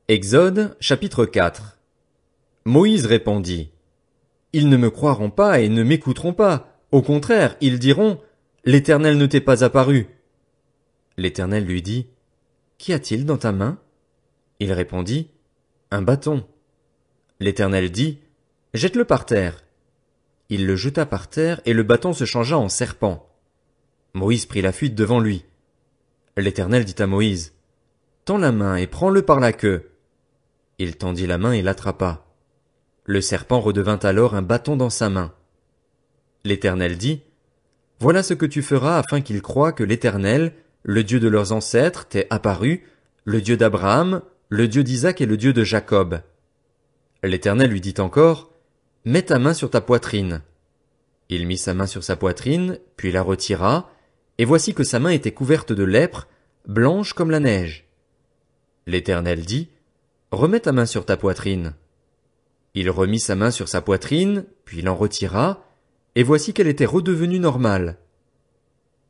Exode, chapitre 4. Moïse répondit: Ils ne me croiront pas et ne m'écouteront pas. Au contraire, ils diront: L'Éternel ne t'est pas apparu. L'Éternel lui dit: Qu'y a-t-il dans ta main? Il répondit: Un bâton. L'Éternel dit: Jette-le par terre. Il le jeta par terre et le bâton se changea en serpent. Moïse prit la fuite devant lui. L'Éternel dit à Moïse: Tends la main et prends-le par la queue. Il tendit la main et l'attrapa. Le serpent redevint alors un bâton dans sa main. L'Éternel dit: Voilà ce que tu feras afin qu'ils croient que l'Éternel, le Dieu de leurs ancêtres, t'est apparu, le Dieu d'Abraham, le Dieu d'Isaac et le Dieu de Jacob. L'Éternel lui dit encore: Mets ta main sur ta poitrine. Il mit sa main sur sa poitrine, puis la retira, et voici que sa main était couverte de lèpre, blanche comme la neige. L'Éternel dit: Remets ta main sur ta poitrine. Il remit sa main sur sa poitrine, puis l'en retira, et voici qu'elle était redevenue normale.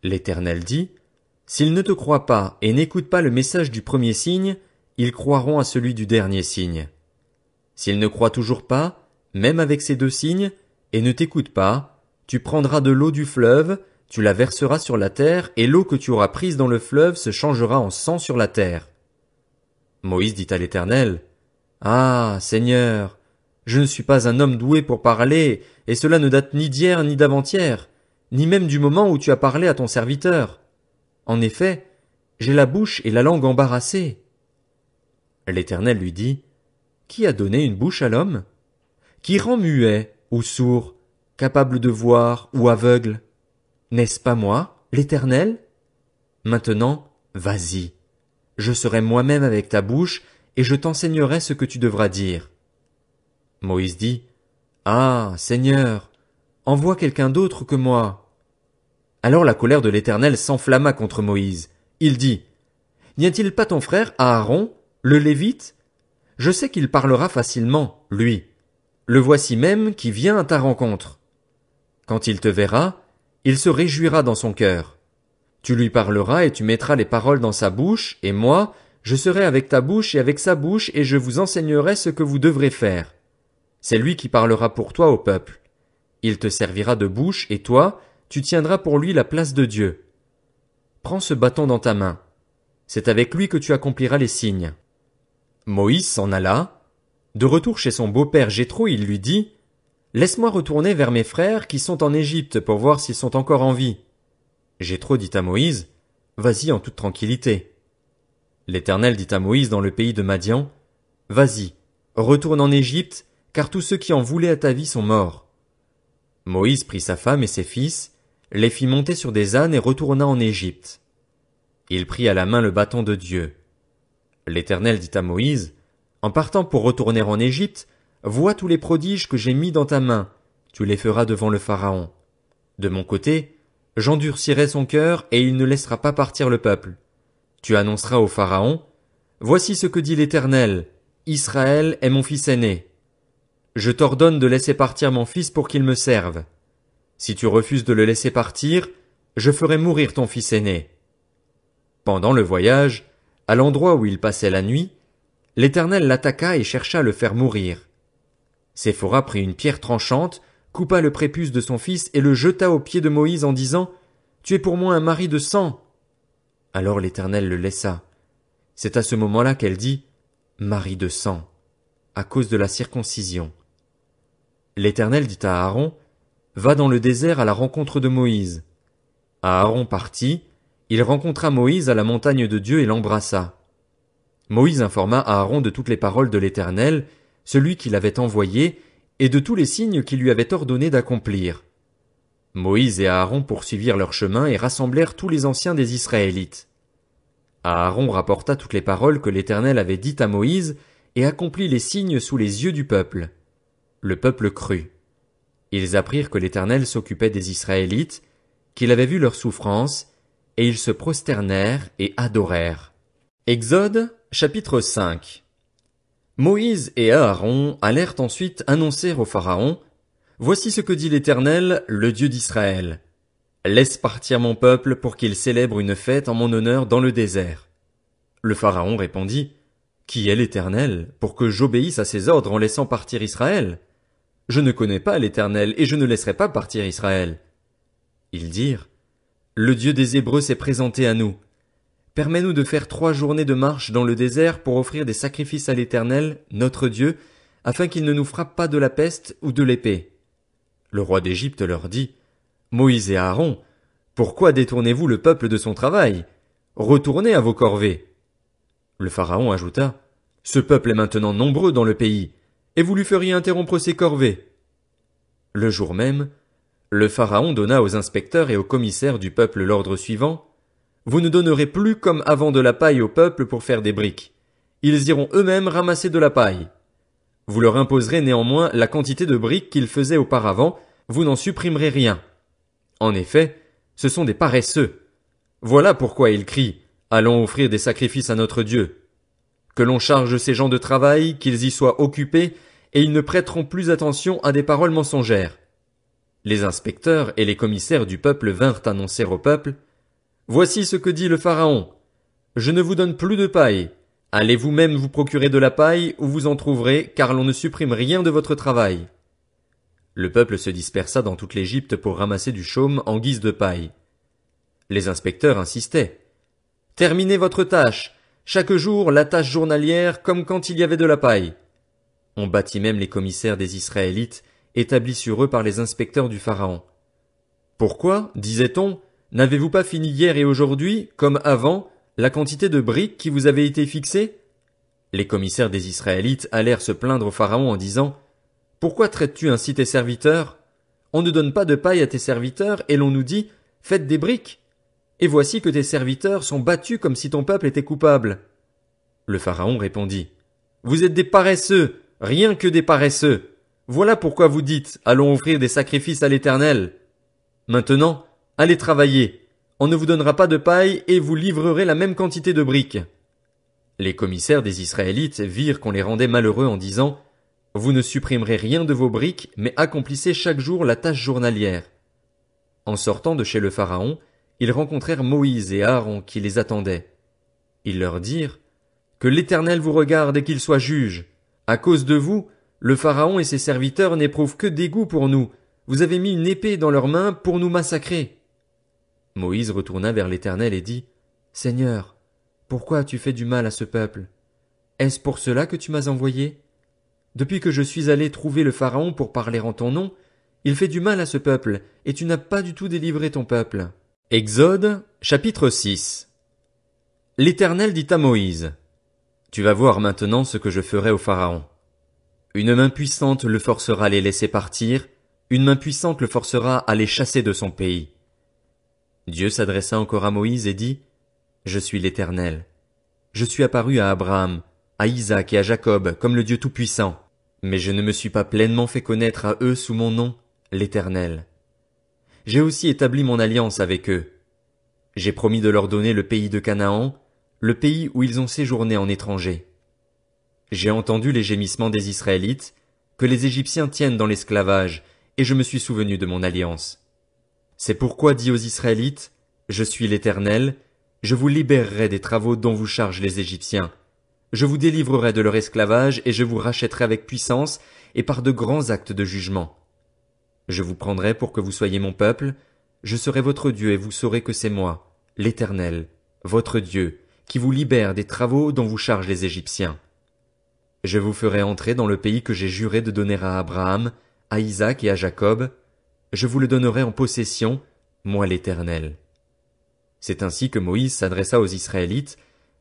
L'Éternel dit: S'ils ne te croient pas et n'écoutent pas le message du premier signe, ils croiront à celui du dernier signe. S'ils ne croient toujours pas, même avec ces deux signes, et ne t'écoutent pas, tu prendras de l'eau du fleuve, tu la verseras sur la terre, et l'eau que tu auras prise dans le fleuve se changera en sang sur la terre. Moïse dit à l'Éternel: Ah, Seigneur, je ne suis pas un homme doué pour parler, et cela ne date ni d'hier ni d'avant-hier, ni même du moment où tu as parlé à ton serviteur. En effet, j'ai la bouche et la langue embarrassées. L'Éternel lui dit: Qui a donné une bouche à l'homme? Qui rend muet ou sourd, capable de voir ou aveugle? N'est-ce pas moi, l'Éternel? Maintenant, vas-y. Je serai moi-même avec ta bouche, et je t'enseignerai ce que tu devras dire. Moïse dit: Ah, Seigneur, envoie quelqu'un d'autre que moi. Alors la colère de l'Éternel s'enflamma contre Moïse. Il dit: N'y a-t-il pas ton frère Aaron, le Lévite? Je sais qu'il parlera facilement, lui. Le voici même qui vient à ta rencontre. Quand il te verra, il se réjouira dans son cœur. Tu lui parleras et tu mettras les paroles dans sa bouche, et moi, je serai avec ta bouche et avec sa bouche, et je vous enseignerai ce que vous devrez faire. C'est lui qui parlera pour toi au peuple. Il te servira de bouche, et toi, tu tiendras pour lui la place de Dieu. Prends ce bâton dans ta main. C'est avec lui que tu accompliras les signes. Moïse s'en alla. De retour chez son beau-père Jéthro, il lui dit: Laisse-moi retourner vers mes frères qui sont en Égypte pour voir s'ils sont encore en vie. Jéthro dit à Moïse: Vas-y en toute tranquillité. L'Éternel dit à Moïse dans le pays de Madian: Vas-y, retourne en Égypte, car tous ceux qui en voulaient à ta vie sont morts. Moïse prit sa femme et ses fils, les fit monter sur des ânes et retourna en Égypte. Il prit à la main le bâton de Dieu. L'Éternel dit à Moïse: En partant pour retourner en Égypte, vois tous les prodiges que j'ai mis dans ta main, tu les feras devant le Pharaon. De mon côté, j'endurcirai son cœur et il ne laissera pas partir le peuple. Tu annonceras au Pharaon: Voici ce que dit l'Éternel, Israël est mon fils aîné. Je t'ordonne de laisser partir mon fils pour qu'il me serve. Si tu refuses de le laisser partir, je ferai mourir ton fils aîné. Pendant le voyage, à l'endroit où il passait la nuit, l'Éternel l'attaqua et chercha à le faire mourir. Séphora prit une pierre tranchante, coupa le prépuce de son fils et le jeta aux pieds de Moïse en disant: Tu es pour moi un mari de sang. Alors l'Éternel le laissa. C'est à ce moment-là qu'elle dit: Mari de sang, à cause de la circoncision. L'Éternel dit à Aaron: Va dans le désert à la rencontre de Moïse. Aaron partit, il rencontra Moïse à la montagne de Dieu et l'embrassa. Moïse informa Aaron de toutes les paroles de l'Éternel, celui qui l'avait envoyé, et de tous les signes qu'il lui avait ordonné d'accomplir. Moïse et Aaron poursuivirent leur chemin et rassemblèrent tous les anciens des Israélites. Aaron rapporta toutes les paroles que l'Éternel avait dites à Moïse et accomplit les signes sous les yeux du peuple. Le peuple crut. Ils apprirent que l'Éternel s'occupait des Israélites, qu'il avait vu leur souffrance, et ils se prosternèrent et adorèrent. Exode, chapitre 5. Moïse et Aaron allèrent ensuite annoncer au Pharaon: Voici ce que dit l'Éternel, le Dieu d'Israël. Laisse partir mon peuple pour qu'il célèbre une fête en mon honneur dans le désert. Le Pharaon répondit: Qui est l'Éternel, pour que j'obéisse à ses ordres en laissant partir Israël? Je ne connais pas l'Éternel, et je ne laisserai pas partir Israël. Ils dirent, Le Dieu des Hébreux s'est présenté à nous. Permets-nous de faire 3 journées de marche dans le désert pour offrir des sacrifices à l'Éternel, notre Dieu, afin qu'il ne nous frappe pas de la peste ou de l'épée. Le roi d'Égypte leur dit, Moïse et Aaron, pourquoi détournez-vous le peuple de son travail? Retournez à vos corvées. Le Pharaon ajouta, Ce peuple est maintenant nombreux dans le pays, et vous lui feriez interrompre ses corvées. Le jour même, le Pharaon donna aux inspecteurs et aux commissaires du peuple l'ordre suivant, Vous ne donnerez plus comme avant de la paille au peuple pour faire des briques. Ils iront eux-mêmes ramasser de la paille. Vous leur imposerez néanmoins la quantité de briques qu'ils faisaient auparavant, vous n'en supprimerez rien. En effet, ce sont des paresseux. Voilà pourquoi ils crient, Allons offrir des sacrifices à notre Dieu. Que l'on charge ces gens de travail, qu'ils y soient occupés, et ils ne prêteront plus attention à des paroles mensongères. Les inspecteurs et les commissaires du peuple vinrent annoncer au peuple, Voici ce que dit le Pharaon. Je ne vous donne plus de paille. Allez vous-même vous procurer de la paille où vous en trouverez, car l'on ne supprime rien de votre travail. Le peuple se dispersa dans toute l'Égypte pour ramasser du chaume en guise de paille. Les inspecteurs insistaient. Terminez votre tâche. Chaque jour, la tâche journalière, comme quand il y avait de la paille. On battit même les commissaires des Israélites, établis sur eux par les inspecteurs du Pharaon. Pourquoi, disait-on, n'avez-vous pas fini hier et aujourd'hui, comme avant, la quantité de briques qui vous avait été fixée? Les commissaires des Israélites allèrent se plaindre au Pharaon en disant, Pourquoi traites-tu ainsi tes serviteurs? On ne donne pas de paille à tes serviteurs et l'on nous dit, Faites des briques. Et voici que tes serviteurs sont battus comme si ton peuple était coupable. Le Pharaon répondit, Vous êtes des paresseux, rien que des paresseux. Voilà pourquoi vous dites, Allons offrir des sacrifices à l'Éternel. Maintenant, allez travailler. On ne vous donnera pas de paille et vous livrerez la même quantité de briques. Les commissaires des Israélites virent qu'on les rendait malheureux en disant, Vous ne supprimerez rien de vos briques, mais accomplissez chaque jour la tâche journalière. En sortant de chez le Pharaon, ils rencontrèrent Moïse et Aaron qui les attendaient. Ils leur dirent, Que l'Éternel vous regarde et qu'il soit juge. À cause de vous, le Pharaon et ses serviteurs n'éprouvent que dégoût pour nous. Vous avez mis une épée dans leurs mains pour nous massacrer. Moïse retourna vers l'Éternel et dit, Seigneur, pourquoi as-tu fait du mal à ce peuple? Est-ce pour cela que tu m'as envoyé? Depuis que je suis allé trouver le Pharaon pour parler en ton nom, il fait du mal à ce peuple, et tu n'as pas du tout délivré ton peuple. Exode, chapitre 6. L'Éternel dit à Moïse, Tu vas voir maintenant ce que je ferai au Pharaon. Une main puissante le forcera à les laisser partir, une main puissante le forcera à les chasser de son pays. Dieu s'adressa encore à Moïse et dit, Je suis l'Éternel. Je suis apparu à Abraham, à Isaac et à Jacob comme le Dieu Tout-Puissant, mais je ne me suis pas pleinement fait connaître à eux sous mon nom, l'Éternel. J'ai aussi établi mon alliance avec eux. J'ai promis de leur donner le pays de Canaan, le pays où ils ont séjourné en étranger. J'ai entendu les gémissements des Israélites, que les Égyptiens tiennent dans l'esclavage, et je me suis souvenu de mon alliance. C'est pourquoi dis aux Israélites, Je suis l'Éternel, je vous libérerai des travaux dont vous chargent les Égyptiens. Je vous délivrerai de leur esclavage et je vous rachèterai avec puissance et par de grands actes de jugement. Je vous prendrai pour que vous soyez mon peuple, je serai votre Dieu et vous saurez que c'est moi, l'Éternel, votre Dieu, qui vous libère des travaux dont vous chargent les Égyptiens. Je vous ferai entrer dans le pays que j'ai juré de donner à Abraham, à Isaac et à Jacob, je vous le donnerai en possession, moi l'Éternel. C'est ainsi que Moïse s'adressa aux Israélites,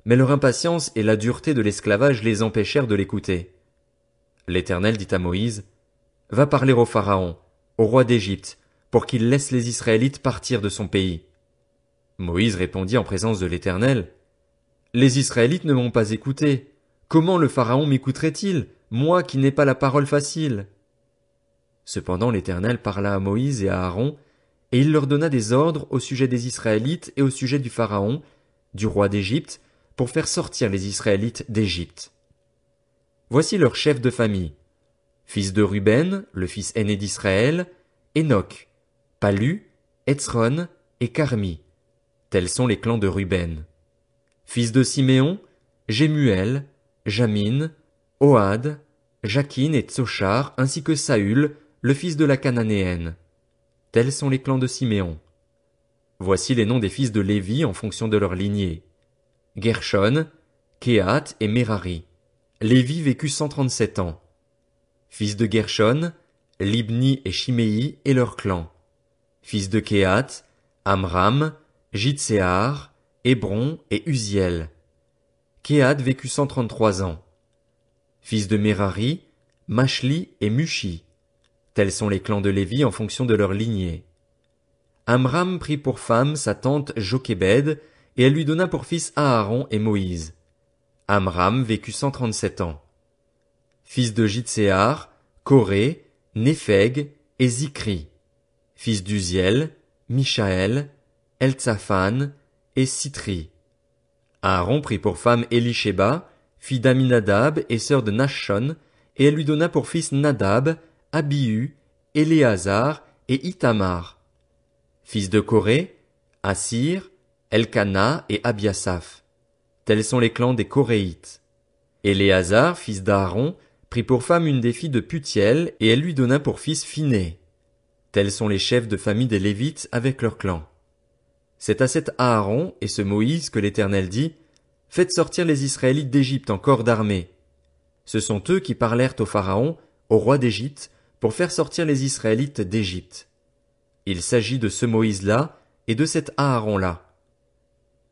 mais leur impatience et la dureté de l'esclavage les empêchèrent de l'écouter. L'Éternel dit à Moïse, Va parler au Pharaon, au roi d'Égypte, pour qu'il laisse les Israélites partir de son pays. Moïse répondit en présence de l'Éternel, Les Israélites ne m'ont pas écouté. Comment le Pharaon m'écouterait-il, moi qui n'ai pas la parole facile? Cependant l'Éternel parla à Moïse et à Aaron, et il leur donna des ordres au sujet des Israélites et au sujet du Pharaon, du roi d'Égypte, pour faire sortir les Israélites d'Égypte. Voici leurs chefs de famille. Fils de Ruben, le fils aîné d'Israël, Enoch, Palu, Hetzron et Carmi. Tels sont les clans de Ruben. Fils de Siméon, Jémuel, Jamin, Ohad, Jakin et Tsochar, ainsi que Saül, le fils de la Cananéenne. Tels sont les clans de Siméon. Voici les noms des fils de Lévi en fonction de leur lignée. Gershon, Kehat et Merari. Lévi vécut 137 ans. Fils de Gershon, Libni et Shimei et leurs clans. Fils de Kehat, Amram, Jitséar, Hébron et Uziel. Kehat vécut 133 ans. Fils de Merari, Mashli et Mushi. Tels sont les clans de Lévi en fonction de leur lignée. Amram prit pour femme sa tante Jochébed, et elle lui donna pour fils Aaron et Moïse. Amram vécut 137 ans. Fils de Jitséar, Coré, Népheg et Zikri. Fils d'Uziel, Mishaël, Eltsaphan et Sitri. Aaron prit pour femme Élishéba, fille d'Aminadab et sœur de Nachshon, et elle lui donna pour fils Nadab, Abihu, Éléazar et Ithamar. Fils de Coré, Assir, Elkana et Abiasaph. Tels sont les clans des Coréites. Éléazar, fils d'Aaron, prit pour femme une des filles de Putiel, et elle lui donna pour fils Phiné. Tels sont les chefs de famille des Lévites avec leurs clans. C'est à cet Aaron et ce Moïse que l'Éternel dit, « Faites sortir les Israélites d'Égypte en corps d'armée. » Ce sont eux qui parlèrent au Pharaon, au roi d'Égypte, pour faire sortir les Israélites d'Égypte. Il s'agit de ce Moïse-là et de cet Aaron-là.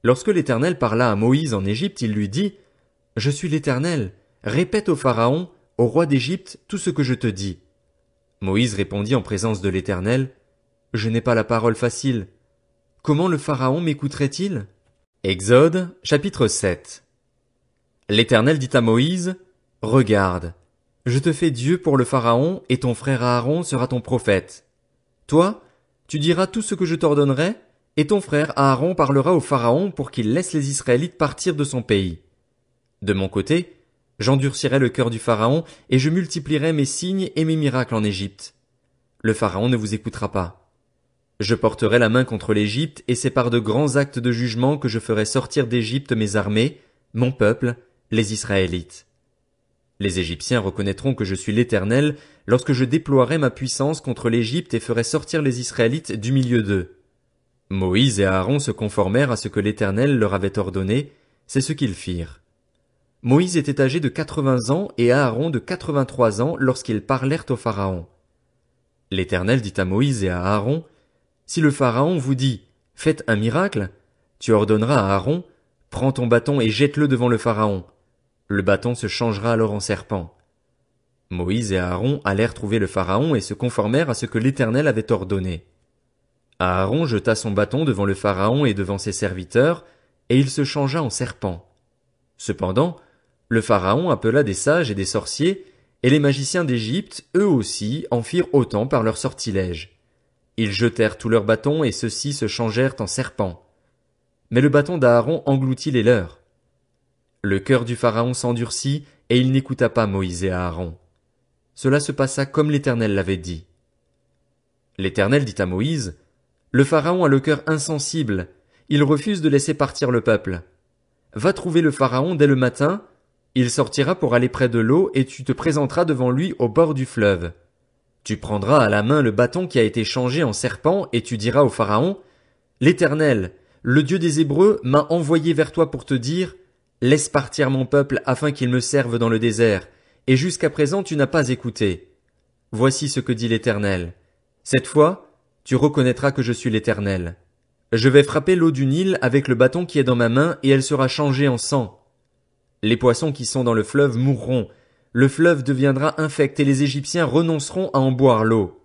Lorsque l'Éternel parla à Moïse en Égypte, il lui dit, « Je suis l'Éternel, répète au Pharaon, au roi d'Égypte, tout ce que je te dis. » Moïse répondit en présence de l'Éternel, « Je n'ai pas la parole facile. Comment le Pharaon m'écouterait-il » Exode, chapitre 7. L'Éternel dit à Moïse, « Regarde, je te fais Dieu pour le Pharaon, et ton frère Aaron sera ton prophète. Toi, tu diras tout ce que je t'ordonnerai, et ton frère Aaron parlera au Pharaon pour qu'il laisse les Israélites partir de son pays. De mon côté, j'endurcirai le cœur du Pharaon, et je multiplierai mes signes et mes miracles en Égypte. Le Pharaon ne vous écoutera pas. Je porterai la main contre l'Égypte, et c'est par de grands actes de jugement que je ferai sortir d'Égypte mes armées, mon peuple, les Israélites. Les Égyptiens reconnaîtront que je suis l'Éternel lorsque je déploierai ma puissance contre l'Égypte et ferai sortir les Israélites du milieu d'eux. » Moïse et Aaron se conformèrent à ce que l'Éternel leur avait ordonné, c'est ce qu'ils firent. Moïse était âgé de 80 ans et Aaron de 83 ans lorsqu'ils parlèrent au Pharaon. L'Éternel dit à Moïse et à Aaron, « Si le Pharaon vous dit, faites un miracle, tu ordonneras à Aaron, prends ton bâton et jette-le devant le Pharaon. Le bâton se changera alors en serpent. » Moïse et Aaron allèrent trouver le Pharaon et se conformèrent à ce que l'Éternel avait ordonné. Aaron jeta son bâton devant le Pharaon et devant ses serviteurs, et il se changea en serpent. Cependant, le Pharaon appela des sages et des sorciers, et les magiciens d'Égypte, eux aussi, en firent autant par leurs sortilèges. Ils jetèrent tous leurs bâtons et ceux-ci se changèrent en serpents. Mais le bâton d'Aaron engloutit les leurs. Le cœur du Pharaon s'endurcit, et il n'écouta pas Moïse et Aaron. Cela se passa comme l'Éternel l'avait dit. L'Éternel dit à Moïse, « Le Pharaon a le cœur insensible, il refuse de laisser partir le peuple. Va trouver le Pharaon dès le matin, il sortira pour aller près de l'eau et tu te présenteras devant lui au bord du fleuve. Tu prendras à la main le bâton qui a été changé en serpent et tu diras au Pharaon, « L'Éternel, le Dieu des Hébreux, m'a envoyé vers toi pour te dire, laisse partir mon peuple afin qu'il me serve dans le désert, et jusqu'à présent tu n'as pas écouté. Voici ce que dit l'Éternel. Cette fois, tu reconnaîtras que je suis l'Éternel. Je vais frapper l'eau du Nil avec le bâton qui est dans ma main et elle sera changée en sang. Les poissons qui sont dans le fleuve mourront, le fleuve deviendra infect et les Égyptiens renonceront à en boire l'eau. »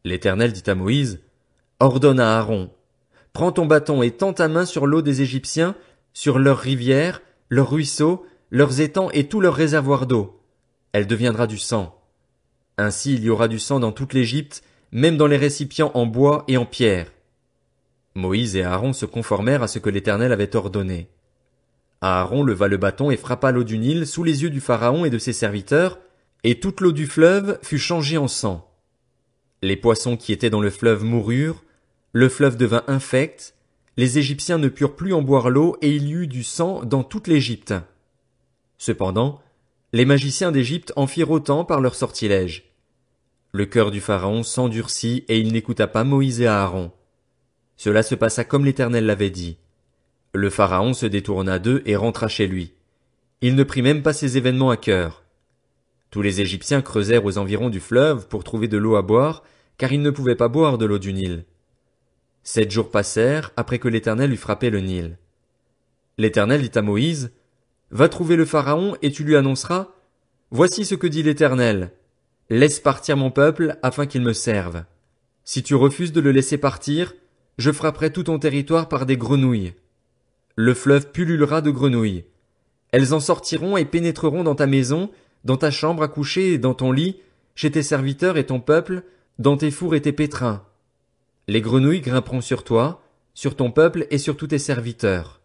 L'Éternel dit à Moïse, « Ordonne à Aaron, prends ton bâton et tends ta main sur l'eau des Égyptiens, sur leurs rivières, leurs ruisseaux, leurs étangs et tous leurs réservoirs d'eau. Elle deviendra du sang. Ainsi il y aura du sang dans toute l'Égypte, même dans les récipients en bois et en pierre. » Moïse et Aaron se conformèrent à ce que l'Éternel avait ordonné. Aaron leva le bâton et frappa l'eau du Nil sous les yeux du Pharaon et de ses serviteurs, et toute l'eau du fleuve fut changée en sang. Les poissons qui étaient dans le fleuve moururent, le fleuve devint infect, les Égyptiens ne purent plus en boire l'eau et il y eut du sang dans toute l'Égypte. Cependant, les magiciens d'Égypte en firent autant par leurs sortilèges. Le cœur du Pharaon s'endurcit et il n'écouta pas Moïse et Aaron. Cela se passa comme l'Éternel l'avait dit. Le Pharaon se détourna d'eux et rentra chez lui. Il ne prit même pas ces événements à cœur. Tous les Égyptiens creusèrent aux environs du fleuve pour trouver de l'eau à boire, car ils ne pouvaient pas boire de l'eau du Nil. 7 jours passèrent après que l'Éternel eut frappé le Nil. L'Éternel dit à Moïse, « Va trouver le Pharaon et tu lui annonceras, Voici ce que dit l'Éternel. Laisse partir mon peuple afin qu'il me serve. Si tu refuses de le laisser partir, je frapperai tout ton territoire par des grenouilles. Le fleuve pullulera de grenouilles. Elles en sortiront et pénétreront dans ta maison, dans ta chambre à coucher et dans ton lit, chez tes serviteurs et ton peuple, dans tes fours et tes pétrins. Les grenouilles grimperont sur toi, sur ton peuple et sur tous tes serviteurs.